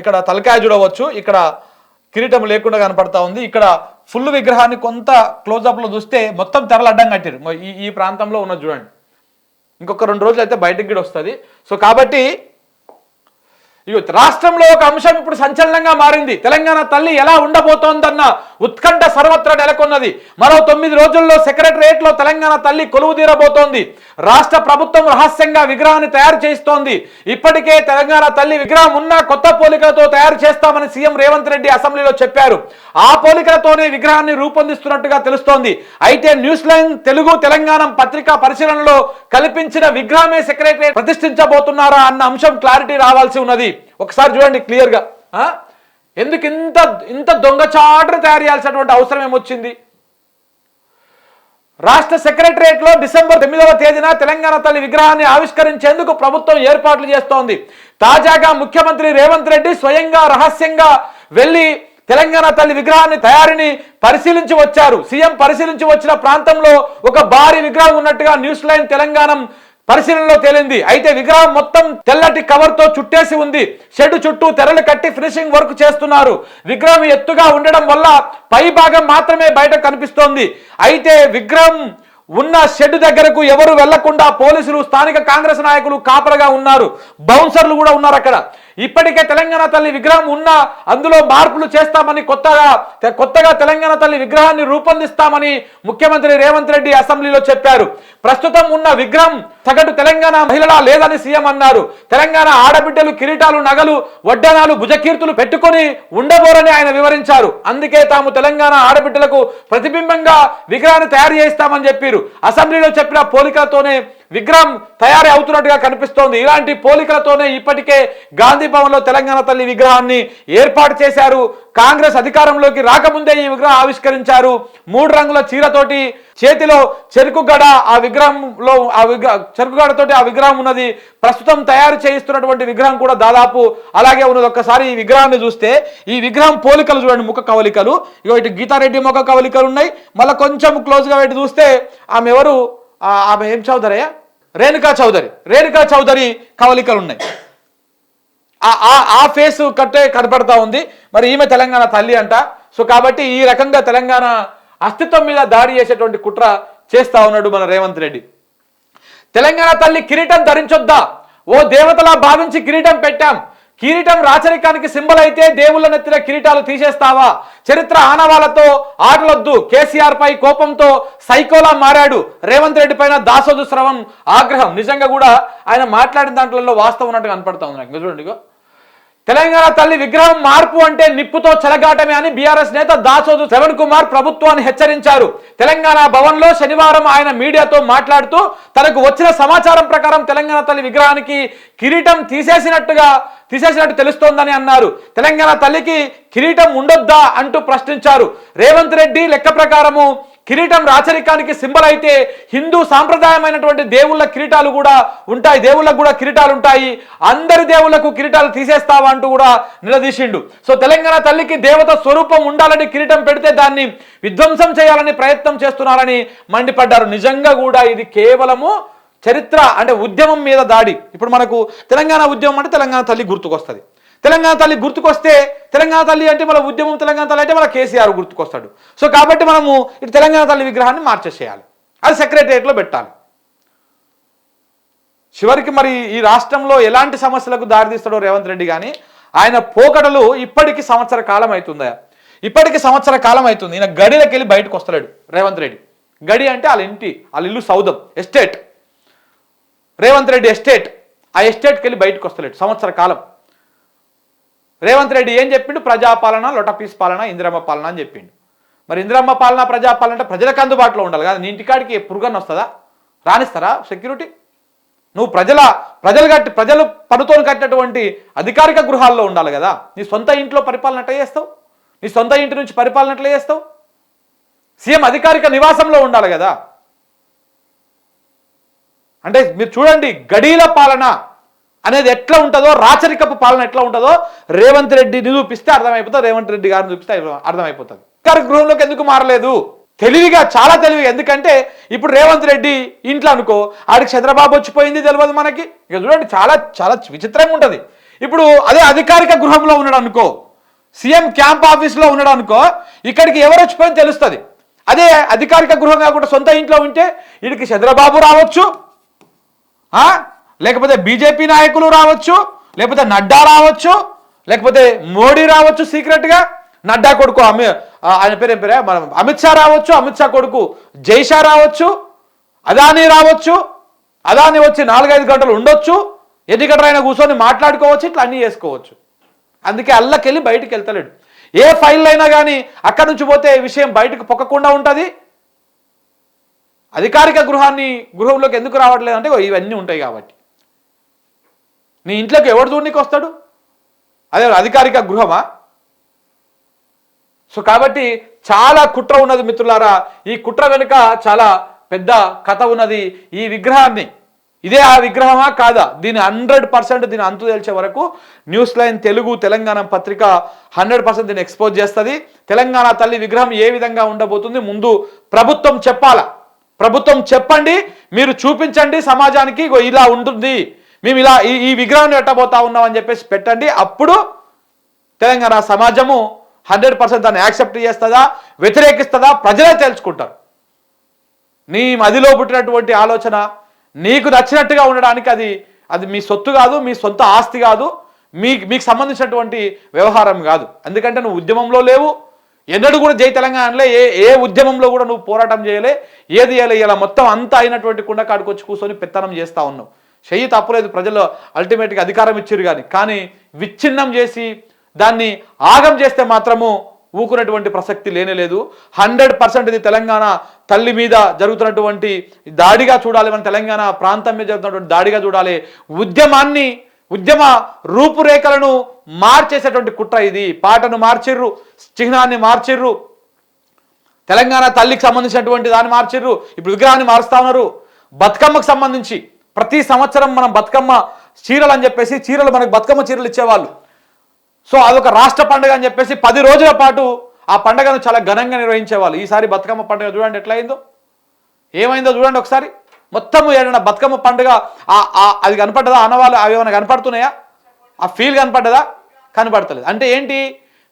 ఇక్కడ తలకాయ చూడవచ్చు. ఇక్కడ కిరీటం లేకుండా కనపడతా ఉంది. ఇక్కడ ఫుల్ విగ్రహాన్ని కొంత క్లోజప్లో చూస్తే మొత్తం తెరలు అడ్డం కట్టారు. ఈ ప్రాంతంలో ఉన్నది చూడండి. ఇంకొక 2 రోజులు అయితే బయటకు కూడా వస్తుంది. సో కాబట్టి రాష్ట్రంలో ఒక అంశం ఇప్పుడు సంచలనంగా మారింది. తెలంగాణ తల్లి ఎలా ఉండబోతోందన్న ఉత్కంఠ సర్వత్రా నెలకొన్నది. మరో 9 రోజుల్లో సెక్రటరియట్లో తెలంగాణ తల్లి కొలువు తీరబోతోంది. రాష్ట్ర ప్రభుత్వం రహస్యంగా విగ్రహాన్ని తయారు చేస్తోంది. ఇప్పటికే తెలంగాణ తల్లి విగ్రహం ఉన్న కొత్త పోలికలతో తయారు చేస్తామని సీఎం రేవంత్ రెడ్డి అసెంబ్లీలో చెప్పారు. ఆ పోలికలతోనే విగ్రహాన్ని రూపొందిస్తున్నట్టుగా తెలుస్తోంది. అయితే న్యూస్ లైన్ తెలుగు తెలంగాణ పత్రిక పరిశీలనలో కల్పించిన విగ్రహమే సెక్రటరియట్ ప్రతిష్ఠించబోతున్నారా అన్న అంశం క్లారిటీ రావాల్సి ఉన్నది. ఒకసారి చూడండి క్లియర్గా. ఎందుకు ఇంత దొంగచాటును తయారు చేయాల్సినటువంటి అవసరం ఏమొచ్చింది? రాష్ట్ర సెక్రటరియట్లో డిసెంబర్ 9వ తేదీన తెలంగాణ తల్లి విగ్రహాన్ని ఆవిష్కరించేందుకు ప్రభుత్వం ఏర్పాట్లు చేస్తోంది. తాజాగా ముఖ్యమంత్రి రేవంత్ రెడ్డి స్వయంగా రహస్యంగా వెళ్లి తెలంగాణ తల్లి విగ్రహాన్ని తయారీని పరిశీలించి వచ్చారు. సీఎం పరిశీలించి వచ్చిన ప్రాంతంలో ఒక భారీ విగ్రహం ఉన్నట్టుగా న్యూస్ లైన్ తెలంగాణ పరిశీలనలో తేలింది. అయితే విగ్రహం మొత్తం తెల్లటి కవర్ తో చుట్టేసి ఉంది. షెడ్ చుట్టూ తెరలు కట్టి ఫినిషింగ్ వర్క్ చేస్తున్నారు. విగ్రహం ఎత్తుగా ఉండడం వల్ల పై భాగం మాత్రమే బయట కనిపిస్తోంది. అయితే విగ్రహం ఉన్న షెడ్ దగ్గరకు ఎవరు వెళ్లకుండా పోలీసులు, స్థానిక కాంగ్రెస్ నాయకులు కాపరగా ఉన్నారు. బౌన్సర్లు కూడా ఉన్నారు అక్కడ. ఇప్పటికే తెలంగాణ తల్లి విగ్రహం ఉన్న అందులో మార్పులు చేస్తామని కొత్తగా తెలంగాణ తల్లి విగ్రహాన్ని రూపొందిస్తామని ముఖ్యమంత్రి రేవంత్ రెడ్డి అసెంబ్లీలో చెప్పారు. ప్రస్తుతం ఉన్న విగ్రహం సగటు తెలంగాణ మహిళలా లేదని సీఎం అన్నారు. తెలంగాణ ఆడబిడ్డలు కిరీటాలు, నగలు, వడ్డానాలు, భుజకీర్తులు పెట్టుకుని ఉండబోరని ఆయన వివరించారు. అందుకే తాము తెలంగాణ ఆడబిడ్డలకు ప్రతిబింబంగా విగ్రహాన్ని తయారు చేస్తామని చెప్పారు. అసెంబ్లీలో చెప్పిన పోలికలతోనే విగ్రహం తయారీ అవుతున్నట్టుగా కనిపిస్తోంది. ఇలాంటి పోలికలతోనే ఇప్పటికే గాంధీ భవన్ లో తెలంగాణ తల్లి విగ్రహాన్ని ఏర్పాటు చేశారు. కాంగ్రెస్ అధికారంలోకి రాకముందే ఈ విగ్రహం ఆవిష్కరించారు. 3 రంగుల చీరతోటి, చేతిలో చెరుకుగడ, చెరుకుగడతోటి ఆ విగ్రహం ఉన్నది. ప్రస్తుతం తయారు చేయిస్తున్నటువంటి విగ్రహం కూడా దాదాపు అలాగే ఉన్నది. ఒక్కసారి ఈ విగ్రహాన్ని చూస్తే ఈ విగ్రహం పోలికలు చూడండి, ముఖ కవలికలు. ఇటు గీతారెడ్డి ముఖ కవలికలు ఉన్నాయి. మళ్ళీ కొంచెం క్లోజ్ గా పెట్టి చూస్తే ఆమె ఎవరు, ఆమె ఏం చౌదరి, రేణుకా చౌదరి కవలికలు ఉన్నాయి. ఆ ఫేస్ కట్టే కనపడతా ఉంది. మరి ఈమె తెలంగాణ తల్లి అంట. సో కాబట్టి ఈ రకంగా తెలంగాణ అస్తిత్వం మీద దాడి చేసేటువంటి కుట్ర చేస్తా ఉన్నాడు మన రేవంత్ రెడ్డి. తెలంగాణ తల్లి కిరీటం ధరించొద్దా? ఓ దేవతలా భావించి కిరీటం పెట్టాం. కిరీటం రాచరికానికి సింబల్ అయితే దేవుళ్ళ నెత్తిన కిరీటాలు తీసేస్తావా? చరిత్ర ఆనవాళ్లతో ఆటలొద్దు. కేసీఆర్ పై కోపంతో సైకోలా మారాడు. రేవంత్ రెడ్డి పైన దాసోదు స్రవం ఆగ్రహం. నిజంగా కూడా ఆయన మాట్లాడిన దాంట్లో వాస్తవం ఉన్నట్టు కనపడతా ఉంది నాకు. చూడండి, తెలంగాణ తల్లి విగ్రహం మార్పు అంటే నిప్పుతో చెలగాటమే అని బీఆర్ఎస్ నేత దాసోదు శ్రవణ్ కుమార్ ప్రభుత్వాన్ని హెచ్చరించారు. తెలంగాణ భవన్ లో శనివారం ఆయన మీడియాతో మాట్లాడుతూ తనకు వచ్చిన సమాచారం ప్రకారం తెలంగాణ తల్లి విగ్రహానికి కిరీటం తీసేసినట్టు తెలుస్తోందని అన్నారు. తెలంగాణ తల్లికి కిరీటం ఉండొద్దా అంటూ ప్రశ్నించారు. రేవంత్ రెడ్డి లెక్క ప్రకారము కిరీటం రాచరికానికి సింబల్ అయితే హిందూ సాంప్రదాయమైనటువంటి దేవుళ్ళ కిరీటాలు కూడా ఉంటాయి, దేవుళ్ళకు కూడా కిరీటాలు ఉంటాయి. అందరి దేవుళ్లకు కిరీటాలు తీసేస్తావా అంటూ కూడా నిలదీసిండు. సో తెలంగాణ తల్లికి దేవత స్వరూపం ఉండాలని కిరీటం పెడితే దాన్ని విధ్వంసం చేయాలని ప్రయత్నం చేస్తున్నారని మండిపడ్డారు. నిజంగా కూడా ఇది కేవలము చరిత్ర అంటే ఉద్యమం మీద దాడి. ఇప్పుడు మనకు తెలంగాణ ఉద్యమం అంటే తెలంగాణ తల్లి గుర్తుకొస్తుంది. తెలంగాణ తల్లి గుర్తుకొస్తే తెలంగాణ తల్లి అంటే మన ఉద్యమం, తెలంగాణ తల్లి అంటే మన కేసీఆర్ గుర్తుకొస్తాడు. సో కాబట్టి మనము ఇటు తెలంగాణ తల్లి విగ్రహాన్ని మార్చేసేయాలి, అది సెక్రటేరియట్లో పెట్టాలి. చివరికి మరి ఈ రాష్ట్రంలో ఎలాంటి సమస్యలకు దారితీస్తాడో రేవంత్ రెడ్డి కానీ ఆయన పోకడలు ఇప్పటికి సంవత్సర కాలం అవుతుందా? ఇప్పటికి సంవత్సర కాలం అవుతుంది. ఈయన గడిలోకి వెళ్ళి బయటకు వస్తలేడు రేవంత్ రెడ్డి. గడి అంటే వాళ్ళ ఇల్లు సౌదం ఎస్టేట్, రేవంత్ రెడ్డి ఎస్టేట్. ఆ ఎస్టేట్కి వెళ్ళి బయటకు వస్తలేడు సంవత్సర కాలం. రేవంత్ రెడ్డి ఏం చెప్పిండు? ప్రజాపాలన, లొటపీస్ పాలన, ఇందిరమ్మ పాలన అని చెప్పిండు. మరి ఇందిరమ్మ పాలన, ప్రజాపాలన అంటే ప్రజలకు అందుబాటులో ఉండాలి కదా. నీ ఇంటికాడికి పురుగన్న వస్తుందా? రానిస్తారా సెక్యూరిటీ? నువ్వు ప్రజలు పనుతో కట్టినటువంటి అధికారిక గృహాల్లో ఉండాలి కదా. నీ సొంత ఇంట్లో పరిపాలన ఎట్లా చేస్తావు? నీ సొంత ఇంటి నుంచి పరిపాలన ఎట్లా చేస్తావు? సీఎం అధికారిక నివాసంలో ఉండాలి కదా. అంటే మీరు చూడండి, గడీల పాలన అనేది ఎట్లా ఉంటుందో, రాచరికపు పాలన ఎట్లా ఉంటుందో రేవంత్ రెడ్డి నిరూపిస్తే అర్థమైపోతుంది, రేవంత్ రెడ్డి గారిని చూపిస్తే అర్థమైపోతుంది. గృహంలోకి ఎందుకు మారలేదు? తెలివిగా, చాలా తెలివిగా. ఎందుకంటే ఇప్పుడు రేవంత్ రెడ్డి ఇంట్లో అనుకో, ఆడికి చంద్రబాబు వచ్చిపోయింది తెలియదు మనకి. ఇక చూడండి, చాలా చాలా విచిత్రంగా ఉంటుంది. ఇప్పుడు అదే అధికారిక గృహంలో ఉన్నాడు అనుకో, సీఎం క్యాంప్ ఆఫీస్లో ఉన్నాడు అనుకో, ఇక్కడికి ఎవరు వచ్చిపోయింది తెలుస్తుంది. అదే అధికారిక గృహం కాకుండా సొంత ఇంట్లో ఉంటే వీడికి చంద్రబాబు రావచ్చు, లేకపోతే బీజేపీ నాయకులు రావచ్చు, లేకపోతే నడ్డా రావచ్చు, లేకపోతే మోడీ రావచ్చు సీక్రెట్గా. నడ్డా కొడుకు ఆయన పేరు ఏం పేరే, మన అమిత్ షా రావచ్చు, అమిత్ షా కొడుకు జైషా రావచ్చు, అదానీ రావచ్చు. అదానీ వచ్చి 4-5 గంటలు ఉండొచ్చు, ఎన్ని గంటలైనా కూర్చొని మాట్లాడుకోవచ్చు, ఇట్లా అన్నీ చేసుకోవచ్చు. అందుకే అల్లకెళ్ళి బయటికి వెళ్తలేడు. ఏ ఫైల్ అయినా కానీ అక్కడి నుంచి పోతే విషయం బయటకు పొక్కకుండా ఉంటుంది. అధికారిక గృహంలోకి ఎందుకు రావట్లేదు అంటే ఇవన్నీ ఉంటాయి కాబట్టి. నీ ఇంట్లోకి ఎవడు చూడనీకి వస్తాడు? అదే అధికారిక గృహమా? సో కాబట్టి చాలా కుట్ర ఉన్నది మిత్రులారా. ఈ కుట్ర వెనుక చాలా పెద్ద కథ ఉన్నది. ఈ విగ్రహాన్ని, ఇదే ఆ విగ్రహమా కాదా, దీని 100% దీని అంతు తెలిసే వరకు న్యూస్ లైన్ తెలుగు తెలంగాణ పత్రిక 100% దీన్ని ఎక్స్పోజ్ చేస్తుంది. తెలంగాణ తల్లి విగ్రహం ఏ విధంగా ఉండబోతుంది ముందు ప్రభుత్వం చెప్పాలా. ప్రభుత్వం చెప్పండి, మీరు చూపించండి సమాజానికి, ఇలా ఉంటుంది, మేము ఇలా ఈ విగ్రహాన్ని పెట్టబోతా ఉన్నాం అని చెప్పేసి పెట్టండి. అప్పుడు తెలంగాణ సమాజము 100% దాన్ని యాక్సెప్ట్ చేస్తుందా, వ్యతిరేకిస్తుందా ప్రజలే తెలుసుకుంటారు. నీ మదిలో పుట్టినటువంటి ఆలోచన నీకు నచ్చినట్టుగా ఉండడానికి అది మీ సొత్తు కాదు, మీ సొంత ఆస్తి కాదు, మీకు సంబంధించినటువంటి వ్యవహారం కాదు. ఎందుకంటే నువ్వు ఉద్యమంలో లేవు, ఎన్నడూ కూడా జై తెలంగాణలో ఏ ఉద్యమంలో కూడా నువ్వు పోరాటం చేయలే, ఏది చేయలే. ఇలా మొత్తం అంతా అయినటువంటి కుండకాడికి వచ్చి కూర్చొని పెత్తనం చేస్తూ ఉన్నావు. చెయ్యి తప్పులేదు, ప్రజలు అల్టిమేట్గా అధికారం ఇచ్చారు కానీ విచ్ఛిన్నం చేసి దాన్ని ఆగం చేస్తే మాత్రము ఊకున్నటువంటి ప్రసక్తి లేనేలేదు. 100% ఇది తెలంగాణ తల్లి మీద జరుగుతున్నటువంటి దాడిగా చూడాలి, మన తెలంగాణ ప్రాంతం మీద జరుగుతున్నటువంటి దాడిగా చూడాలి. ఉద్యమ రూపురేఖలను మార్చేసేటువంటి కుట్ర ఇది. పాటను మార్చిర్రు, చిహ్నాన్ని మార్చిర్రు, తెలంగాణ తల్లికి సంబంధించినటువంటి దాన్ని మార్చిర్రు, ఇప్పుడు విగ్రహాన్ని మారుస్తా ఉన్నారు. బతుకమ్మకు సంబంధించి ప్రతి సంవత్సరం మనం బతుకమ్మ చీరలు అని చెప్పేసి మనకు బతుకమ్మ చీరలు ఇచ్చేవాళ్ళు. సో అదొక రాష్ట్ర పండుగ అని చెప్పేసి 10 రోజుల పాటు ఆ పండుగను చాలా ఘనంగా నిర్వహించేవాళ్ళు. ఈసారి బతుకమ్మ పండుగ చూడండి ఎట్లా అయిందో, ఏమైందో చూడండి ఒకసారి. మొత్తము ఏదైనా బతుకమ్మ పండుగ అది కనపడ్డదా? ఆనవాళ్ళు అవి ఏమైనా కనపడుతున్నాయా? ఆ ఫీల్ కనపడ్డదా? కనపడతలేదు. అంటే ఏంటి?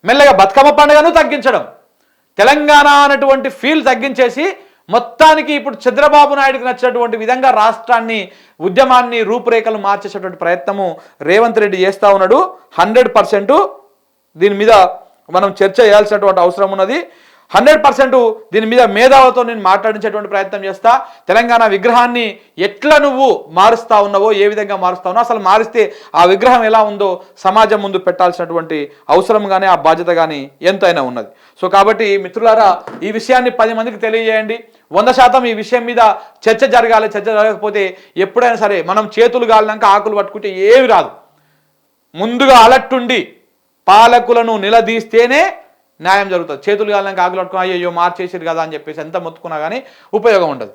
మెల్లగా బతుకమ్మ పండుగను తగ్గించడం, తెలంగాణ అనేటువంటి ఫీల్ తగ్గించేసి మొత్తానికి ఇప్పుడు చంద్రబాబు నాయుడుకి నచ్చినటువంటి విధంగా రాష్ట్రాన్ని ఉద్యమాన్ని రూపురేఖలు మార్చేసేటువంటి ప్రయత్నము రేవంత్ రెడ్డి చేస్తూ ఉన్నాడు. 100% దీని మీద మనం చర్చ చేయాల్సినటువంటి అవసరం ఉన్నది. 100% దీని మీద మేధావులతో నేను మాట్లాడించేటువంటి ప్రయత్నం చేస్తా. తెలంగాణ విగ్రహాన్ని ఎట్లా నువ్వు మారుస్తా ఉన్నావో, ఏ విధంగా మారుస్తా ఉన్నావో, అసలు మారిస్తే ఆ విగ్రహం ఎలా ఉందో సమాజం ముందు పెట్టాల్సినటువంటి అవసరం కానీ ఆ బాధ్యత కానీ ఎంతైనా ఉన్నది. సో కాబట్టి మిత్రులారా, ఈ విషయాన్ని 10 మందికి తెలియజేయండి. 100% ఈ విషయం మీద చర్చ జరగాలి. చర్చ జరగకపోతే ఎప్పుడైనా సరే మనం చేతులు గాలినాక ఆకులు పట్టుకుంటే ఏమి రాదు. ముందుగా అలర్ట్ ఉండి పాలకులను నిలదీస్తేనే న్యాయం జరుగుతుంది. చేతులు కాళ్ళకి ఆకులు పట్టుకుని అయ్యో మార్చేసారు కదా అని చెప్పేసి ఎంత మొత్తుకున్నా కానీ ఉపయోగం ఉండదు.